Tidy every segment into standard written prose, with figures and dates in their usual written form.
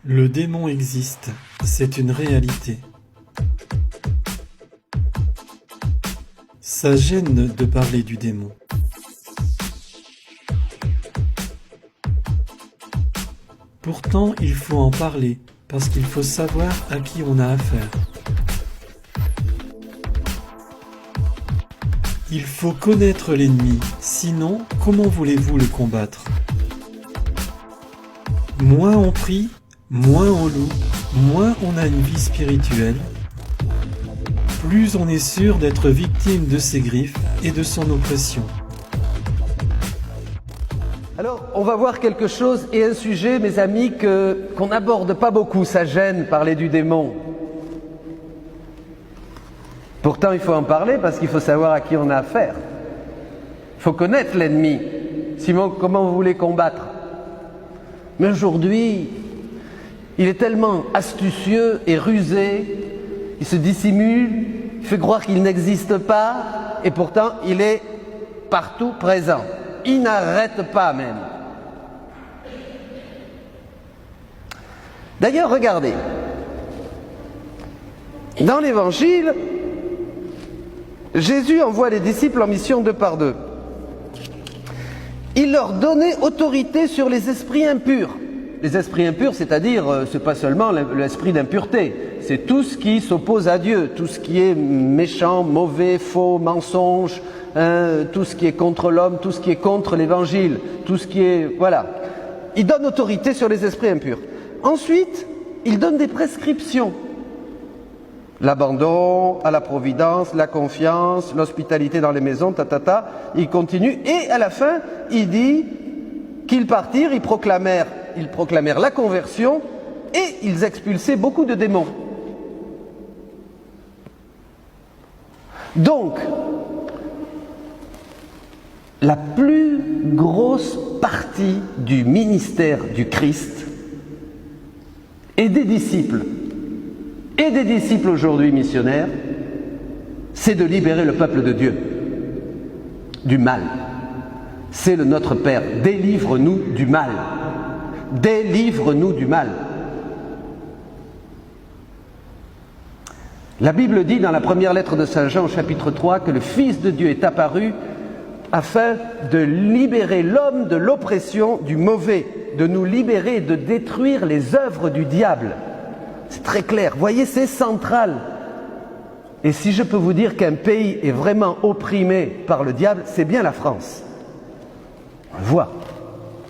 Le démon existe, c'est une réalité. Ça gêne de parler du démon. Pourtant, il faut en parler, parce qu'il faut savoir à qui on a affaire. Il faut connaître l'ennemi, sinon, comment voulez-vous le combattre? Moins on prie, moins on loue, moins on a une vie spirituelle, plus on est sûr d'être victime de ses griffes et de son oppression. Alors, on va voir quelque chose et un sujet, mes amis, qu'on n'aborde pas beaucoup. Ça gêne, parler du démon. Pourtant, il faut en parler parce qu'il faut savoir à qui on a affaire. Il faut connaître l'ennemi. Sinon, comment vous voulez combattre? Mais aujourd'hui, il est tellement astucieux et rusé, il se dissimule, il fait croire qu'il n'existe pas, et pourtant, il est partout présent. Il n'arrête pas même. D'ailleurs, regardez, dans l'Évangile, Jésus envoie les disciples en mission 2 par 2. Il leur donnait autorité sur les esprits impurs. Les esprits impurs, c'est-à-dire, c'est pas seulement l'esprit d'impureté, c'est tout ce qui s'oppose à Dieu, tout ce qui est méchant, mauvais, faux, mensonge, tout ce qui est contre l'homme, tout ce qui est contre l'évangile, tout ce qui est... Voilà. Il donne autorité sur les esprits impurs. Ensuite, il donne des prescriptions. L'abandon, à la providence, la confiance, l'hospitalité dans les maisons, Il continue et à la fin, il dit qu'ils partirent, ils proclamèrent la conversion et ils expulsaient beaucoup de démons. Donc, la plus grosse partie du ministère du Christ et des disciples aujourd'hui missionnaires, c'est de libérer le peuple de Dieu du mal. C'est le Notre Père. Délivre-nous du mal. Délivre-nous du mal. La Bible dit dans la première lettre de Saint Jean, au chapitre 3, que le Fils de Dieu est apparu afin de libérer l'homme de l'oppression du mauvais, de nous libérer et de détruire les œuvres du diable. C'est très clair. Vous voyez, c'est central. Et si je peux vous dire qu'un pays est vraiment opprimé par le diable, c'est bien la France. On le voit.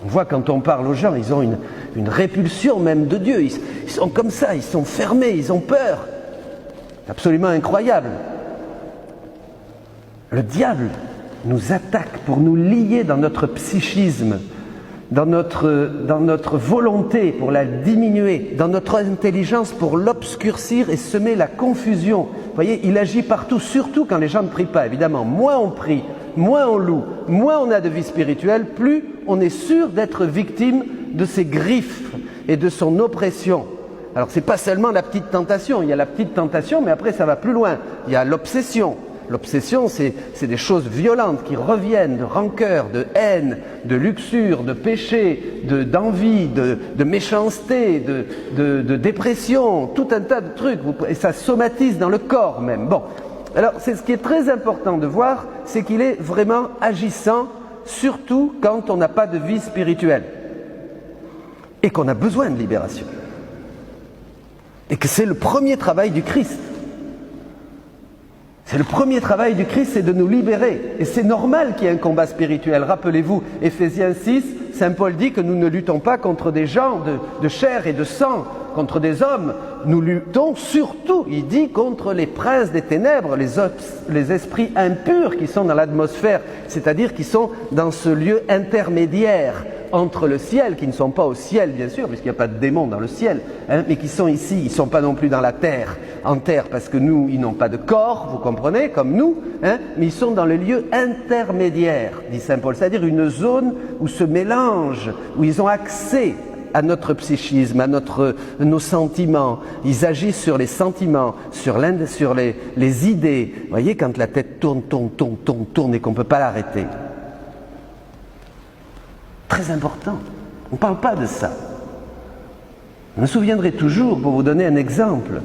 On voit quand on parle aux gens, ils ont une répulsion même de Dieu. Ils sont comme ça, ils sont fermés, ils ont peur. C'est absolument incroyable. Le diable nous attaque pour nous lier dans notre psychisme, dans notre volonté pour la diminuer, dans notre intelligence pour l'obscurcir et semer la confusion. Vous voyez, il agit partout, surtout quand les gens ne prient pas, évidemment. Moins on prie, moins on loue, moins on a de vie spirituelle, plus on est sûr d'être victime de ses griffes et de son oppression. Alors c'est pas seulement la petite tentation, il y a la petite tentation, mais après ça va plus loin. Il y a l'obsession. L'obsession, c'est des choses violentes qui reviennent de rancœur, de haine, de luxure, de péché, d'envie, de méchanceté, de dépression, tout un tas de trucs. Et ça somatise dans le corps même. Bon, alors c'est ce qui est très important de voir, c'est qu'il est vraiment agissant, surtout quand on n'a pas de vie spirituelle et qu'on a besoin de libération. Et que c'est le premier travail du Christ. C'est le premier travail du Christ, c'est de nous libérer. Et c'est normal qu'il y ait un combat spirituel. Rappelez-vous, Éphésiens 6, Saint Paul dit que nous ne luttons pas contre des gens de chair et de sang, contre des hommes. Nous luttons surtout, il dit, contre les princes des ténèbres, les esprits impurs qui sont dans l'atmosphère, c'est-à-dire qui sont dans ce lieu intermédiaire entre le ciel, qui ne sont pas au ciel bien sûr, puisqu'il n'y a pas de démons dans le ciel, mais qui sont ici, ils ne sont pas non plus dans la terre, en terre, parce que nous, ils n'ont pas de corps, vous comprenez, comme nous, mais ils sont dans le lieu intermédiaire, dit Saint Paul, c'est-à-dire une zone où se mélangent, où ils ont accès à notre psychisme, à nos sentiments. Ils agissent sur les sentiments, sur les idées. Vous voyez, quand la tête tourne et qu'on ne peut pas l'arrêter. Très important. On ne parle pas de ça. Je me souviendrai toujours, pour vous donner un exemple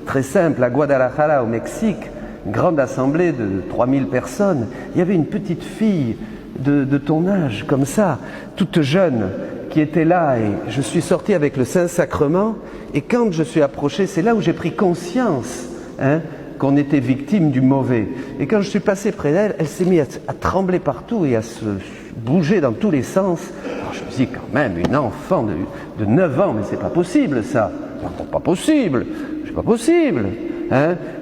très simple, à Guadalajara, au Mexique, une grande assemblée de 3000 personnes, il y avait une petite fille de ton âge, comme ça, toute jeune, qui était là, et je suis sorti avec le Saint-Sacrement, et quand je suis approché, c'est là où j'ai pris conscience qu'on était victime du mauvais. Et quand je suis passé près d'elle, elle s'est mise à trembler partout et à se bouger dans tous les sens. Alors je me suis dit, quand même, une enfant de 9 ans, mais c'est pas possible ça. Non, pas possible, c'est pas possible.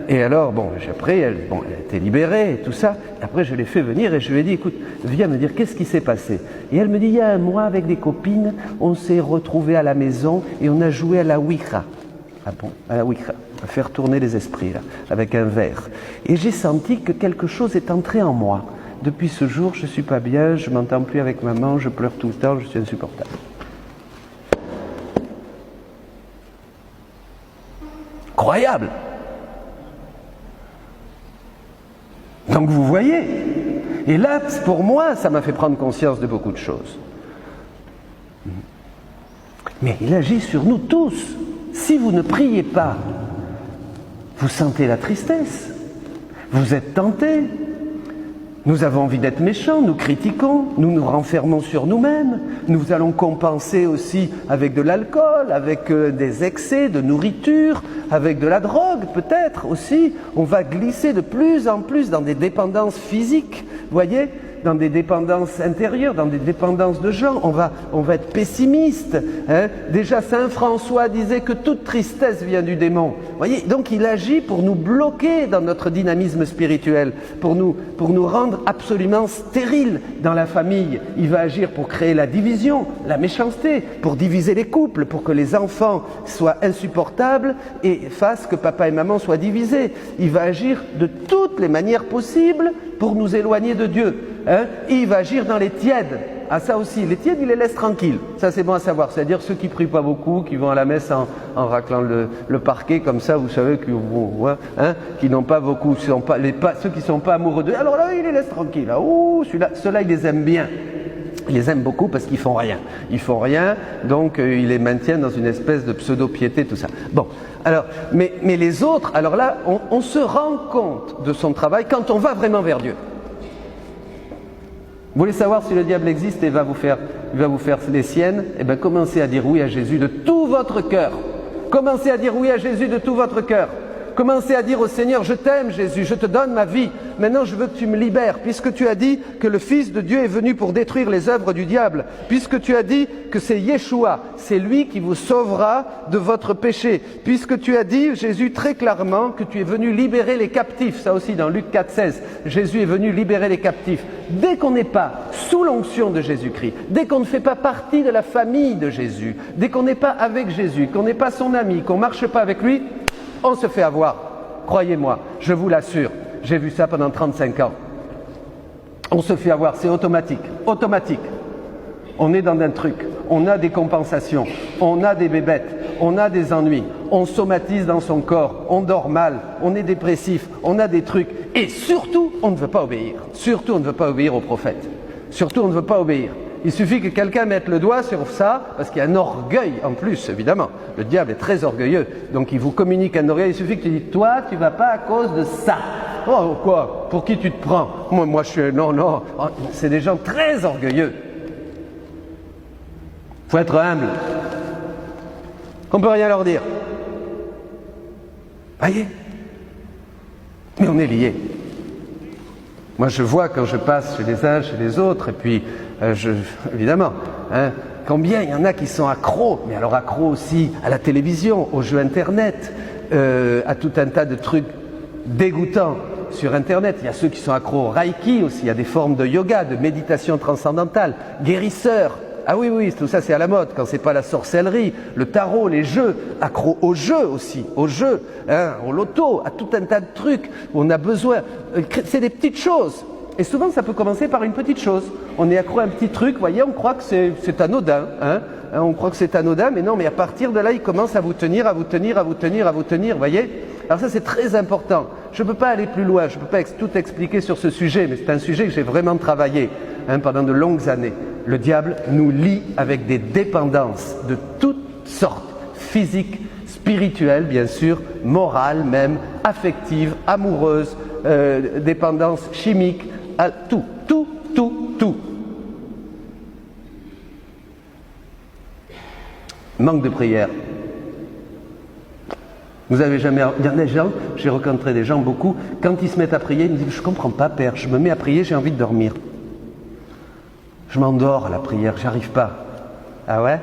Et alors, bon, après, elle était libérée et tout ça. Après, je l'ai fait venir et je lui ai dit, écoute, viens me dire, qu'est-ce qui s'est passé? Et elle me dit, il y a un mois, avec des copines, on s'est retrouvés à la maison et on a joué à la Ouija. Ah bon? À la Ouija, à faire tourner les esprits, là, avec un verre. Et j'ai senti que quelque chose est entré en moi. Depuis ce jour, je ne suis pas bien, je ne m'entends plus avec maman, je pleure tout le temps, je suis insupportable. Incroyable! Donc vous voyez, et là, pour moi, ça m'a fait prendre conscience de beaucoup de choses. Mais il agit sur nous tous. Si vous ne priez pas, vous sentez la tristesse, vous êtes tentés, nous avons envie d'être méchants, nous critiquons, nous nous renfermons sur nous-mêmes, nous allons compenser aussi avec de l'alcool, avec des excès de nourriture, avec de la drogue peut-être aussi. On va glisser de plus en plus dans des dépendances physiques, vous voyez, dans des dépendances intérieures, dans des dépendances de gens. On va être pessimiste. Déjà, Saint François disait que toute tristesse vient du démon. Vous voyez, donc il agit pour nous bloquer dans notre dynamisme spirituel, pour nous rendre absolument stériles dans la famille. Il va agir pour créer la division, la méchanceté, pour diviser les couples, pour que les enfants soient insupportables et fassent que papa et maman soient divisés. Il va agir de toutes les manières possibles pour nous éloigner de Dieu. Il va agir dans les tièdes. Ah, ça aussi, les tièdes, il les laisse tranquilles. Ça, c'est bon à savoir. C'est-à-dire ceux qui prient pas beaucoup, qui vont à la messe en raclant le parquet, comme ça, vous savez, qui n'ont pas beaucoup, ceux qui sont pas amoureux d'eux. Alors là, il les laisse tranquilles. Ceux-là, il les aime bien. Il les aime beaucoup parce qu'ils font rien. Ils font rien, donc il les maintient dans une espèce de pseudo-piété, tout ça. Bon, alors, mais les autres, alors là, on se rend compte de son travail quand on va vraiment vers Dieu. Vous voulez savoir si le diable existe et il va vous faire les siennes? Eh bien, commencez à dire oui à Jésus de tout votre cœur. Commencez à dire oui à Jésus de tout votre cœur. Commencez à dire au Seigneur, je t'aime Jésus, je te donne ma vie. Maintenant, je veux que tu me libères, puisque tu as dit que le Fils de Dieu est venu pour détruire les œuvres du diable, puisque tu as dit que c'est Yeshua, c'est lui qui vous sauvera de votre péché, puisque tu as dit, Jésus, très clairement, que tu es venu libérer les captifs. Ça aussi, dans Luc 4,16, Jésus est venu libérer les captifs. Dès qu'on n'est pas sous l'onction de Jésus-Christ, dès qu'on ne fait pas partie de la famille de Jésus, dès qu'on n'est pas avec Jésus, qu'on n'est pas son ami, qu'on ne marche pas avec lui, on se fait avoir. Croyez-moi, je vous l'assure, j'ai vu ça pendant 35 ans. On se fait avoir, c'est automatique. Automatique. On est dans un truc, on a des compensations, on a des bébêtes, on a des ennuis, on somatise dans son corps, on dort mal, on est dépressif, on a des trucs. Et surtout, on ne veut pas obéir. Surtout, on ne veut pas obéir au prophète. Surtout, on ne veut pas obéir. Il suffit que quelqu'un mette le doigt sur ça, parce qu'il y a un orgueil en plus, évidemment. Le diable est très orgueilleux, donc il vous communique un orgueil. Il suffit que tu dis, toi, tu ne vas pas à cause de ça. Oh, quoi? Pour qui tu te prends? Moi, je suis... Non. C'est des gens très orgueilleux. Il faut être humble. On ne peut rien leur dire. Voyez? Mais on est liés. Moi, je vois quand je passe chez les uns, chez les autres, et puis, évidemment, combien il y en a qui sont accros, mais alors accros aussi à la télévision, aux jeux Internet, à tout un tas de trucs dégoûtants sur Internet. Il y a ceux qui sont accros au Reiki aussi, il y a des formes de yoga, de méditation transcendantale, guérisseurs. Ah oui, tout ça c'est à la mode, quand c'est pas la sorcellerie, le tarot, les jeux, accro aux jeux aussi, aux jeux, au loto, à tout un tas de trucs où on a besoin. C'est des petites choses. Et souvent ça peut commencer par une petite chose. On est accro à un petit truc, vous voyez, on croit que c'est anodin, on croit que c'est anodin, mais non, mais à partir de là, il commence à vous tenir, vous voyez. Alors ça c'est très important. Je ne peux pas aller plus loin, je ne peux pas tout expliquer sur ce sujet, mais c'est un sujet que j'ai vraiment travaillé pendant de longues années. Le diable nous lie avec des dépendances de toutes sortes, physique, spirituelle, bien sûr, morale même, affective, amoureuse, dépendance chimique, tout. Manque de prière. Vous avez jamais... Il y a des gens, j'ai rencontré des gens beaucoup, quand ils se mettent à prier, ils me disent « Je ne comprends pas, Père, je me mets à prier, j'ai envie de dormir. Je m'endors à la prière, j'arrive pas. » Ah ouais?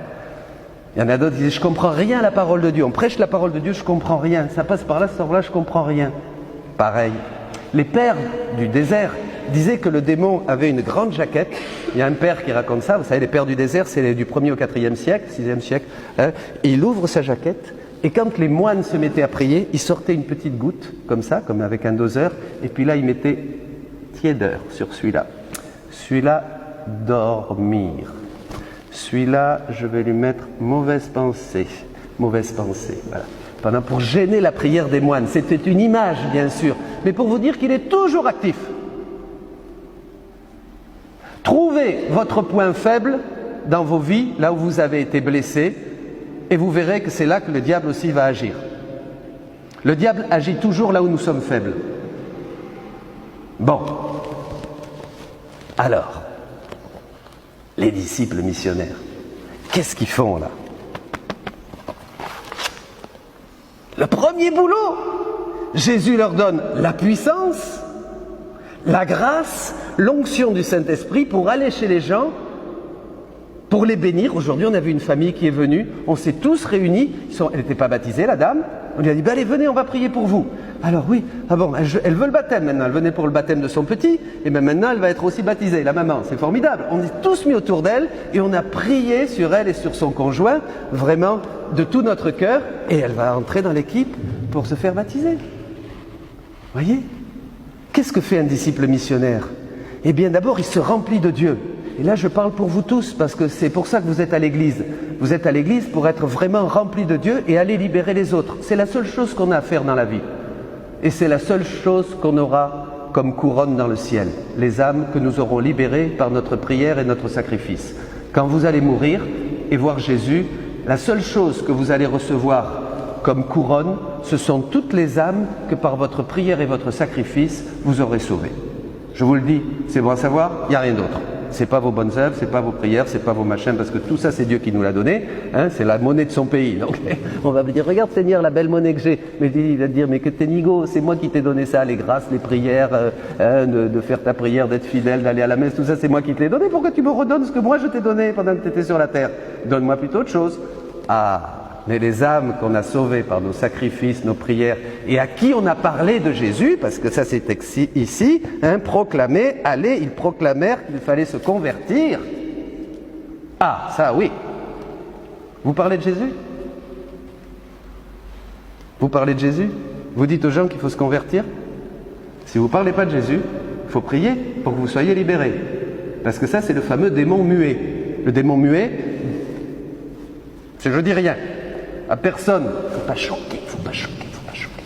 Il y en a d'autres qui disent « Je ne comprends rien à la parole de Dieu. On prêche la parole de Dieu, je ne comprends rien. Ça passe par là, ça sort là, je ne comprends rien. » Pareil. Les pères du désert disaient que le démon avait une grande jaquette. Il y a un père qui raconte ça. Vous savez, les pères du désert, c'est du 1er au 4e siècle, 6e siècle. Hein, et il ouvre sa jaquette. Et quand les moines se mettaient à prier, il sortait une petite goutte, comme ça, comme avec un doseur. Et puis là, il mettait tiédeur sur celui-là. Celui-là, dormir. Celui-là, je vais lui mettre mauvaise pensée. Mauvaise pensée, voilà. Pendant pour gêner la prière des moines. C'était une image, bien sûr, mais pour vous dire qu'il est toujours actif. Trouvez votre point faible dans vos vies, là où vous avez été blessé, et vous verrez que c'est là que le diable aussi va agir. Le diable agit toujours là où nous sommes faibles. Bon. Alors, les disciples missionnaires, qu'est-ce qu'ils font là? Le premier boulot, Jésus leur donne la puissance, la grâce, l'onction du Saint-Esprit pour aller chez les gens, pour les bénir. Aujourd'hui, on a vu une famille qui est venue, on s'est tous réunis, elle n'était pas baptisée, la dame, on lui a dit, allez, venez, on va prier pour vous. Alors oui, ah bon, elle veut le baptême maintenant, elle venait pour le baptême de son petit, et bien maintenant elle va être aussi baptisée, la maman, c'est formidable. On est tous mis autour d'elle, et on a prié sur elle et sur son conjoint, vraiment de tout notre cœur, et elle va entrer dans l'équipe pour se faire baptiser. Voyez? Qu'est-ce que fait un disciple missionnaire? Eh bien d'abord, il se remplit de Dieu. Et là, je parle pour vous tous, parce que c'est pour ça que vous êtes à l'église. Vous êtes à l'église pour être vraiment remplis de Dieu et aller libérer les autres. C'est la seule chose qu'on a à faire dans la vie. Et c'est la seule chose qu'on aura comme couronne dans le ciel. Les âmes que nous aurons libérées par notre prière et notre sacrifice. Quand vous allez mourir et voir Jésus, la seule chose que vous allez recevoir comme couronne, ce sont toutes les âmes que par votre prière et votre sacrifice, vous aurez sauvées. Je vous le dis, c'est bon à savoir, il n'y a rien d'autre. C'est pas vos bonnes œuvres, c'est pas vos prières, c'est pas vos machins, parce que tout ça c'est Dieu qui nous l'a donné, hein, c'est la monnaie de son pays. Donc on va me dire, regarde Seigneur, la belle monnaie que j'ai. Mais il va te dire, mais que t'es nigo, c'est moi qui t'ai donné ça, les grâces, les prières, de faire ta prière, d'être fidèle, d'aller à la messe, tout ça c'est moi qui te l'ai donné. Pourquoi tu me redonnes ce que moi je t'ai donné pendant que tu étais sur la terre? Donne-moi plutôt autre chose. Ah, mais les âmes qu'on a sauvées par nos sacrifices, nos prières, et à qui on a parlé de Jésus, parce que ça c'est ici, hein, proclamer, allez, ils proclamèrent qu'il fallait se convertir. Ah, ça oui. Vous parlez de Jésus? Vous parlez de Jésus? Vous dites aux gens qu'il faut se convertir? Si vous ne parlez pas de Jésus, il faut prier pour que vous soyez libérés. Parce que ça c'est le fameux démon muet. Le démon muet, c'est je dis rien. À personne. Il ne faut pas choquer, il ne faut pas choquer, il ne faut pas choquer.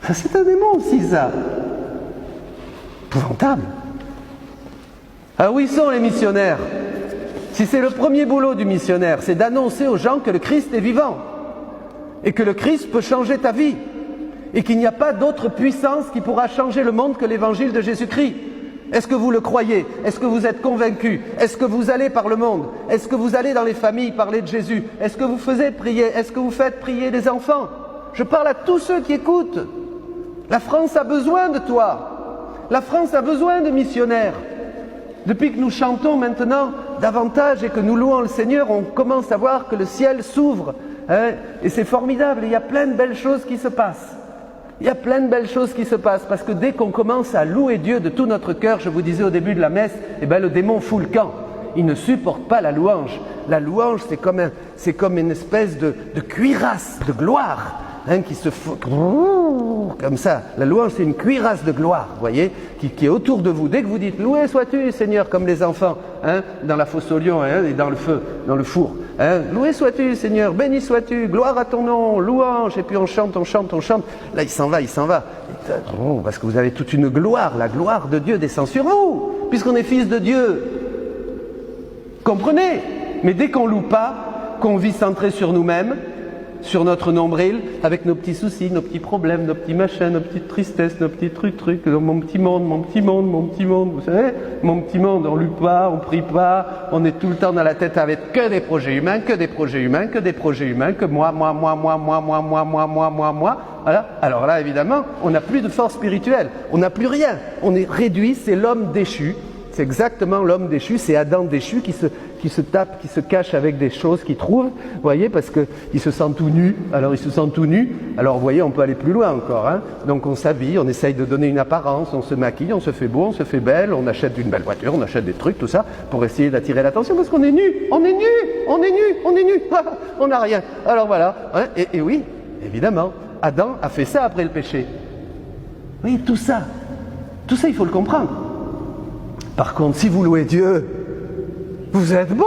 Ça, c'est un démon aussi, ça. Épouvantable. Ah, où ils sont les missionnaires? Si c'est le premier boulot du missionnaire, c'est d'annoncer aux gens que le Christ est vivant. Et que le Christ peut changer ta vie. Et qu'il n'y a pas d'autre puissance qui pourra changer le monde que l'évangile de Jésus-Christ. Est-ce que vous le croyez? Est-ce que vous êtes convaincus? Est-ce que vous allez par le monde? Est-ce que vous allez dans les familles parler de Jésus? Est-ce que vous faites prier? Est-ce que vous faites prier les enfants? Je parle à tous ceux qui écoutent. La France a besoin de toi. La France a besoin de missionnaires. Depuis que nous chantons maintenant davantage et que nous louons le Seigneur, on commence à voir que le ciel s'ouvre. Hein, et c'est formidable. Il y a plein de belles choses qui se passent. Il y a plein de belles choses qui se passent, parce que dès qu'on commence à louer Dieu de tout notre cœur, je vous disais au début de la messe, eh ben le démon fout le camp. Il ne supporte pas la louange. La louange, c'est comme une espèce de cuirasse de gloire, hein, qui se fout comme ça. La louange, c'est une cuirasse de gloire, vous voyez, qui est autour de vous. Dès que vous dites « Loué sois-tu, Seigneur », comme les enfants, hein, dans la fosse aux lions, hein, et dans le feu, dans le four. Hein, « Loué sois-tu, Seigneur, béni sois-tu, gloire à ton nom, louange », et puis on chante, on chante, on chante. Là, il s'en va, il s'en va. Parce que vous avez toute une gloire, la gloire de Dieu descend sur vous, puisqu'on est fils de Dieu. Comprenez? Mais dès qu'on loue pas, qu'on vit centré sur nous-mêmes, sur notre nombril, avec nos petits soucis, nos petits problèmes, nos petits machins, nos petites tristesses, nos petits trucs, mon petit monde, mon petit monde, mon petit monde, vous savez, mon petit monde, on lit pas, on prie pas, on est tout le temps dans la tête avec que des projets humains, que des projets humains, que des projets humains, que moi, voilà. Alors là, évidemment, on n'a plus de force spirituelle, on n'a plus rien, on est réduit, c'est l'homme déchu. C'est exactement l'homme déchu, c'est Adam déchu qui se tape, qui se cache avec des choses qu'il trouve, vous voyez, parce qu'il se sent tout nu, alors il se sent tout nu, alors vous voyez, on peut aller plus loin encore, hein. Donc on s'habille, on essaye de donner une apparence, on se maquille, on se fait beau, on se fait belle, on achète une belle voiture, on achète des trucs, tout ça, pour essayer d'attirer l'attention, parce qu'on est nu, on est nu, on n'a rien. Alors voilà, hein, et oui, évidemment, Adam a fait ça après le péché. Oui, tout ça, il faut le comprendre. Par contre, si vous louez Dieu, vous êtes beau.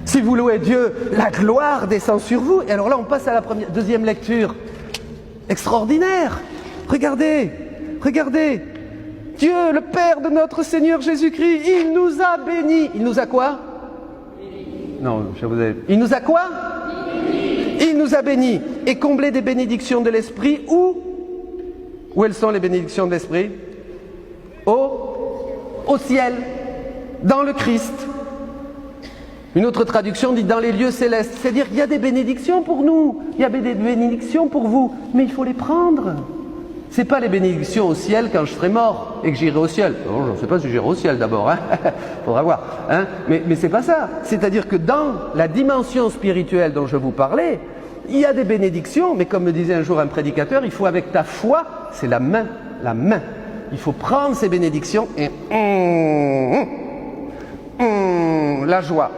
Si vous louez Dieu, la gloire descend sur vous. Et alors là, on passe à la deuxième lecture. Extraordinaire. Regardez. Dieu, le Père de notre Seigneur Jésus-Christ, il nous a bénis. Il nous a quoi? Non, je vous ai... Il nous a quoi? Il nous a bénis et comblés des bénédictions de l'Esprit. Où elles sont les bénédictions de l'Esprit? Au ciel, dans le Christ. Une autre traduction dit dans les lieux célestes. C'est-à-dire qu'il y a des bénédictions pour nous, il y a des bénédictions pour vous, mais il faut les prendre. Ce n'est pas les bénédictions au ciel quand je serai mort et que j'irai au ciel. Je ne sais pas si j'irai au ciel d'abord, hein. Faudra voir. Hein. Mais c'est pas ça. C'est-à-dire que dans la dimension spirituelle dont je vous parlais, il y a des bénédictions, mais comme me disait un jour un prédicateur, il faut avec ta foi, c'est la main. Il faut prendre ces bénédictions et la joie,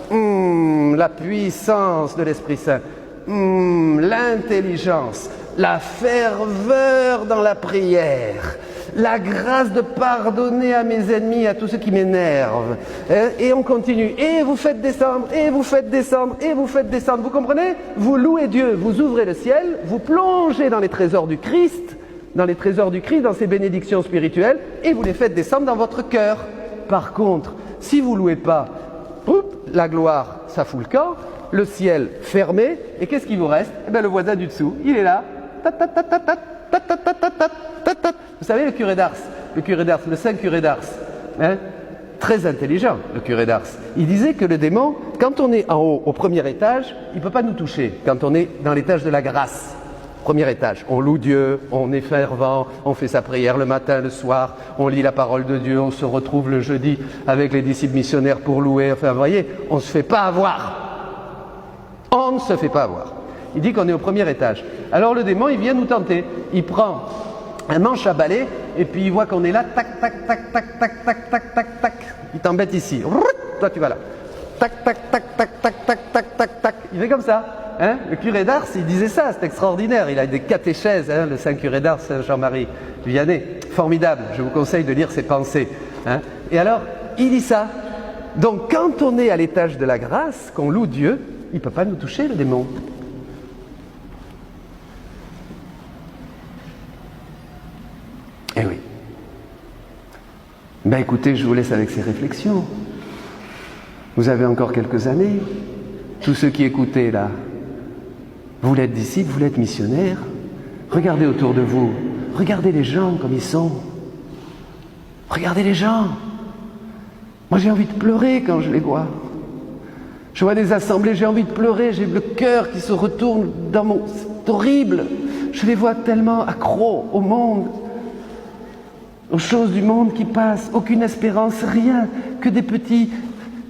la puissance de l'Esprit Saint, l'intelligence, la ferveur dans la prière, la grâce de pardonner à mes ennemis, à tous ceux qui m'énervent. Et on continue. Et vous faites descendre, et vous faites descendre, et vous faites descendre. Vous comprenez? Vous louez Dieu, vous ouvrez le ciel, vous plongez dans les trésors du Christ, dans ces bénédictions spirituelles, et vous les faites descendre dans votre cœur. Par contre, si vous ne louez pas, la gloire, ça fout le camp, le ciel fermé, et qu'est-ce qui vous reste? Eh bien, le voisin du dessous, il est là. Vous savez, le curé d'Ars, le saint curé d'Ars, hein, très intelligent, le curé d'Ars, il disait que le démon, quand on est en haut, au premier étage, il ne peut pas nous toucher, quand on est dans l'étage de la grâce. Premier étage, on loue Dieu, on est fervent, on fait sa prière le matin, le soir, on lit la parole de Dieu, on se retrouve le jeudi avec les disciples missionnaires pour louer. Enfin, vous voyez, on ne se fait pas avoir. On ne se fait pas avoir. Il dit qu'on est au premier étage. Alors le démon, il vient nous tenter. Il prend un manche à balai et puis il voit qu'on est là, tac, tac, tac, tac, tac, tac, tac, tac, tac. Il t'embête ici. Toi, tu vas là. Tac, tac, tac, tac, tac, tac, tac, tac, tac. Il fait comme ça. Hein, le curé d'Ars, il disait ça, c'est extraordinaire. Il a des catéchèses, hein, le saint curé d'Ars, Jean-Marie Vianney. Formidable, je vous conseille de lire ses pensées. Hein. Et alors, il dit ça. Donc, quand on est à l'étage de la grâce, qu'on loue Dieu, il ne peut pas nous toucher, le démon. Eh oui. Ben écoutez, je vous laisse avec ces réflexions. Vous avez encore quelques années. Tous ceux qui écoutaient là, vous voulez être disciples, vous voulez être missionnaires. Regardez autour de vous. Regardez les gens comme ils sont. Regardez les gens. Moi j'ai envie de pleurer quand je les vois. Je vois des assemblées, j'ai envie de pleurer, j'ai le cœur qui se retourne dans mon... C'est horrible. Je les vois tellement accros au monde, aux choses du monde qui passent, aucune espérance, rien, que des petits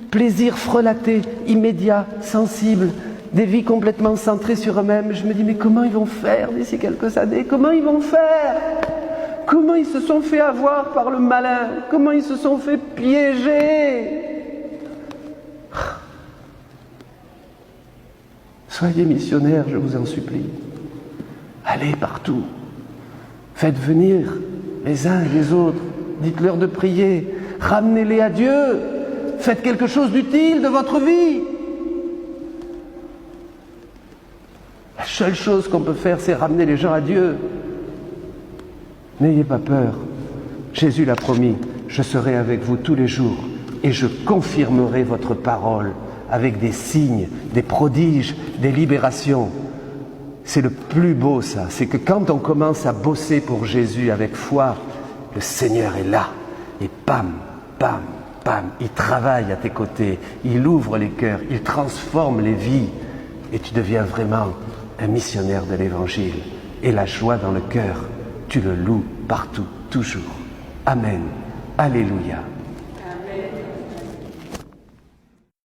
plaisirs frelatés, immédiats, sensibles, des vies complètement centrées sur eux-mêmes. Je me dis, mais comment ils vont faire d'ici quelques années? Comment ils vont faire? Comment ils se sont fait avoir par le malin? Comment ils se sont fait piéger? Soyez missionnaires, je vous en supplie. Allez partout. Faites venir les uns et les autres. Dites-leur de prier. Ramenez-les à Dieu. Faites quelque chose d'utile de votre vie. La seule chose qu'on peut faire, c'est ramener les gens à Dieu. N'ayez pas peur. Jésus l'a promis. Je serai avec vous tous les jours et je confirmerai votre parole avec des signes, des prodiges, des libérations. C'est le plus beau ça, c'est que quand on commence à bosser pour Jésus avec foi, le Seigneur est là et bam, bam, bam, il travaille à tes côtés, il ouvre les cœurs, il transforme les vies et tu deviens vraiment un missionnaire de l'Évangile. Et la joie dans le cœur, tu le loues partout, toujours. Amen. Alléluia.